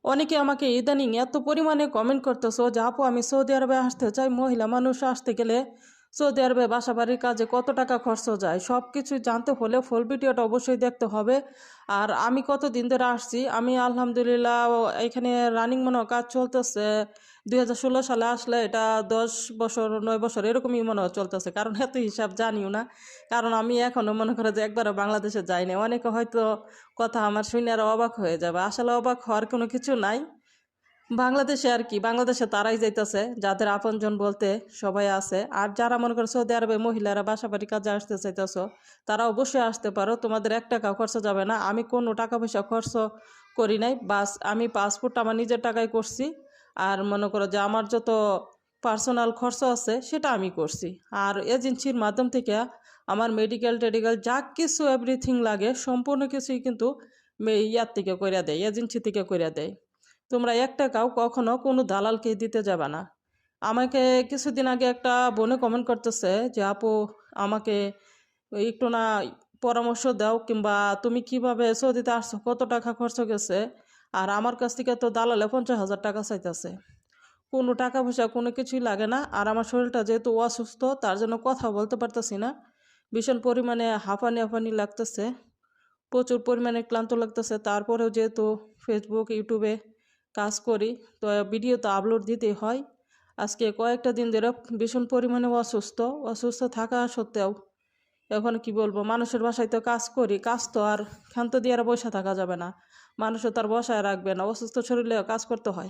অনেকে আমাকে ইদানিং এত পরিমাণে কমেন্ট করতেছো যে আপু আমি সৌদি আরবে আসতে চাই, মহিলা মানুষ আসতে গেলে সৌদি আরবে বাসা বাড়ির কাজে কত টাকা খরচ যায় সব কিছু জানতে হলে ফুল ভিডিওটা অবশ্যই দেখতে হবে। আর আমি কতদিন ধরে আসছি, আমি আলহামদুলিল্লাহ এখানে রানিং মনে হয় কাজ চলতেছে 2016 সালে আসলে এটা 10 বছর 9 বছর এরকমই মনে হয় চলতেছে, কারণ এত হিসাব জানিও না। কারণ আমি এখনও মনে করো যে একবারও বাংলাদেশে যাইনি। অনেকে হয়তো কথা আমার শুনে আরো অবাক হয়ে যাবে, আসলে অবাক হওয়ার কোনো কিছু নাই। বাংলাদেশে আর কি, বাংলাদেশে তারাই যাইতেছে যাদের আপনজন বলতে সবাই আছে। আর যারা মনে করো সৌদি আরবে মহিলারা বাসা বাড়ি কাজে আসতে চাইতেছো, তারা অবশ্যই আসতে পারো, তোমাদের 1 টাকা খরচ যাবে না। আমি কোনো টাকা পয়সা খরচ করি নাই, বাস আমি পাসপোর্ট আমার নিজের টাকায় করছি। আর মনে করো যে আমার যত পার্সোনাল খরচ আছে সেটা আমি করছি। আর এজেন্সির মাধ্যম থেকে আমার মেডিকেল টেডিকেল যা কিছু এভরিথিং লাগে সম্পূর্ণ কিছুই কিন্তু ইয়ার থেকে কইরা দেয়, এজেন্সি থেকে কইরা দেয়। তোমরা 1 টাকাও কখনো কোনো দালালকে দিতে যাবে না। আমাকে কিছুদিন আগে একটা বোনে কমেন্ট করতেছে যে আপু আমাকে একটু না পরামর্শ দাও, কিংবা তুমি কিভাবে সৌদিতে আসছো, কত টাকা খরচ গেছে। আর আমার কাছ থেকে তো দালালে 50,000 টাকা চাইতেছে। কোনো টাকা পয়সা কোনো কিছুই লাগে না। আর আমার শরীরটা যেহেতু অসুস্থ, তার জন্য কথা বলতে পারতেছি না, ভীষণ পরিমাণে হাঁপানি হাঁপানি লাগতেছে, প্রচুর পরিমাণে ক্লান্ত লাগতেছে। তারপরেও যেহেতু ফেসবুক ইউটিউবে কাজ করি, তো ভিডিও তো আপলোড দিতেই হয়। আজকে কয়েকটা দিন ধরে ভীষণ পরিমাণে অসুস্থ, অসুস্থ থাকা সত্ত্বেও এখন কি বলবো, মানুষের বাসায় তো কাজ করি, কাজ তো আর ক্ষান্ত দিয়ে আর বসে থাকা যাবে না, মানুষও তার বসায় রাখবে না, অসুস্থ শরীরে কাজ করতে হয়।